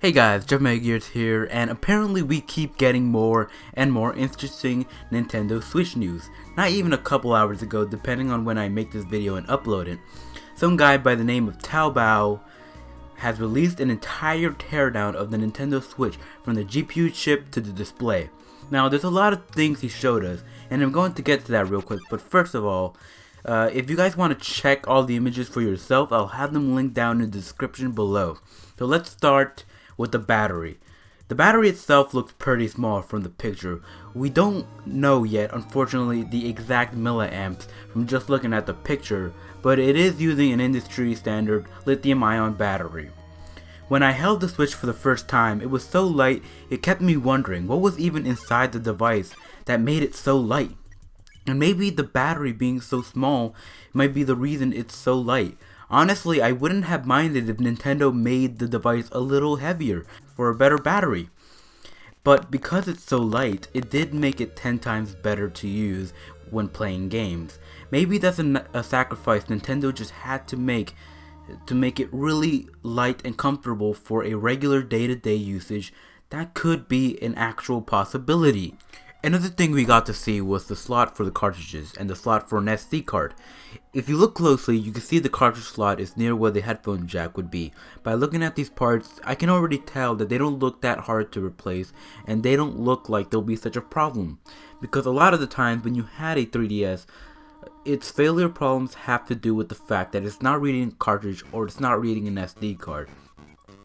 Hey guys, Jeff Gears here, and apparently we keep getting more and more interesting Nintendo Switch news. Not even a couple hours ago, depending on when I make this video and upload it, some guy by the name of TEARDOWN has released an entire teardown of the Nintendo Switch from the GPU chip to the display. Now there's a lot of things he showed us, and I'm going to get to that real quick, but first of all, if you guys want to check all the images for yourself, I'll have them linked down in the description below. So let's start with the battery. The battery itself looks pretty small from the picture. We don't know yet, unfortunately, the exact milliamps from just looking at the picture, but it is using an industry standard lithium-ion battery. When I held the Switch for the first time, it was so light it kept me wondering what was even inside the device that made it so light. And maybe the battery being so small might be the reason it's so light. Honestly, I wouldn't have minded if Nintendo made the device a little heavier for a better battery. But because it's so light, it did make it 10 times better to use when playing games. Maybe that's a sacrifice Nintendo just had to make it really light and comfortable for a regular day-to-day usage. That could be an actual possibility. Another thing we got to see was the slot for the cartridges and the slot for an SD card. If you look closely, you can see the cartridge slot is near where the headphone jack would be. By looking at these parts, I can already tell that they don't look that hard to replace, and they don't look like they'll be such a problem. Because a lot of the times when you had a 3DS, its failure problems have to do with the fact that it's not reading a cartridge or it's not reading an SD card.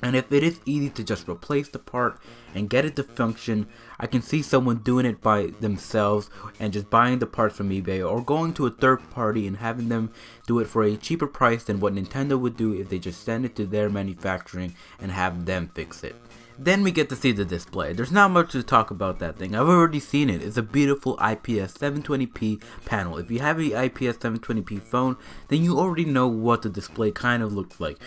And if it is easy to just replace the part and get it to function, I can see someone doing it by themselves and just buying the parts from eBay, or going to a third party and having them do it for a cheaper price than what Nintendo would do if they just send it to their manufacturing and have them fix it. Then we get to see the display. There's not much to talk about that thing. I've already seen it. It's a beautiful IPS 720p panel. If you have an IPS 720p phone, then you already know what the display kind of looks like.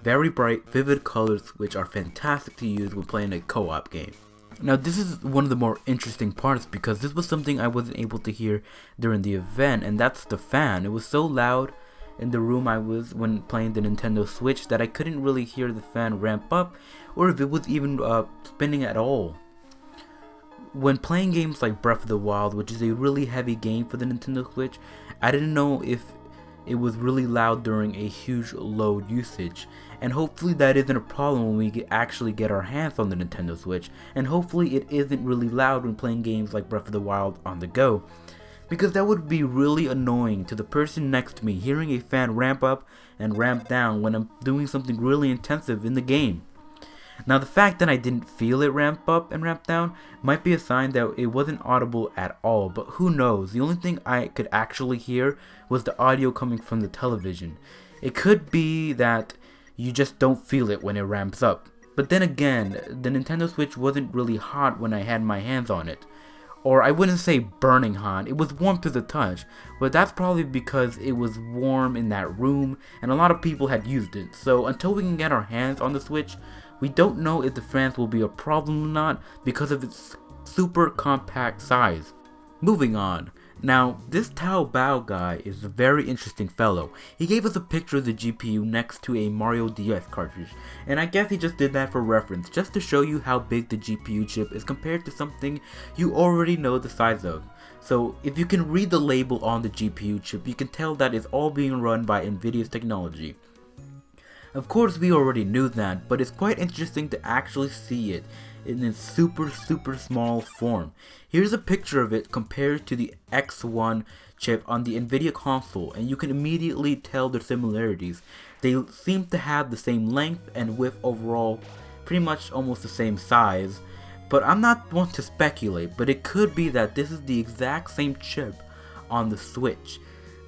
Very bright, vivid colors which are fantastic to use when playing a co-op game. Now this is one of the more interesting parts because this was something I wasn't able to hear during the event, and that's the fan. It was so loud in the room I was when playing the Nintendo Switch that I couldn't really hear the fan ramp up or if it was even spinning at all. When playing games like Breath of the Wild, which is a really heavy game for the Nintendo Switch, I didn't know if it was really loud during a huge load usage, and hopefully that isn't a problem when we actually get our hands on the Nintendo Switch, and hopefully it isn't really loud when playing games like Breath of the Wild on the go, because that would be really annoying to the person next to me hearing a fan ramp up and ramp down when I'm doing something really intensive in the game. Now the fact that I didn't feel it ramp up and ramp down might be a sign that it wasn't audible at all, but who knows. The only thing I could actually hear was the audio coming from the television. It could be that you just don't feel it when it ramps up. But then again, the Nintendo Switch wasn't really hot when I had my hands on it. Or I wouldn't say burning hot, it was warm to the touch, but that's probably because it was warm in that room and a lot of people had used it. So until we can get our hands on the Switch, we don't know if the fans will be a problem or not because of its super compact size. Moving on. Now, this TEARDOWN guy is a very interesting fellow. He gave us a picture of the GPU next to a Mario DS cartridge, and I guess he just did that for reference, just to show you how big the GPU chip is compared to something you already know the size of. So, if you can read the label on the GPU chip, you can tell that it's all being run by NVIDIA's technology. Of course we already knew that, but it's quite interesting to actually see it in its super small form. Here's a picture of it compared to the X1 chip on the NVIDIA console, and you can immediately tell their similarities. They seem to have the same length and width overall, pretty much almost the same size, but I'm not one to speculate, but it could be that this is the exact same chip on the Switch.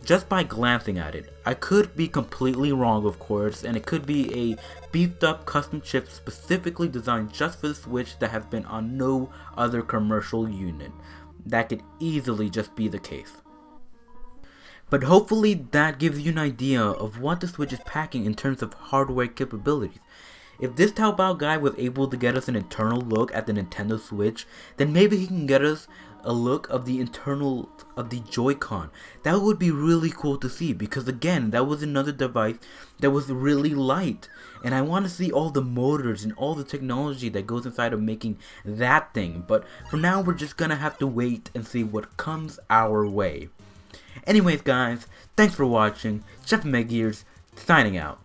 Just by glancing at it. I could be completely wrong, of course, and it could be a beefed up custom chip specifically designed just for the Switch that has been on no other commercial unit. That could easily just be the case. But hopefully that gives you an idea of what the Switch is packing in terms of hardware capabilities. If this TEARDOWN guy was able to get us an internal look at the Nintendo Switch, then maybe he can get us a look of the internal of the Joy-Con. That would be really cool to see, because again, that was another device that was really light, and I want to see all the motors and all the technology that goes inside of making that thing. But for now, we're just gonna have to wait and see what comes our way. Anyways guys, thanks for watching. Chef Meggears signing out.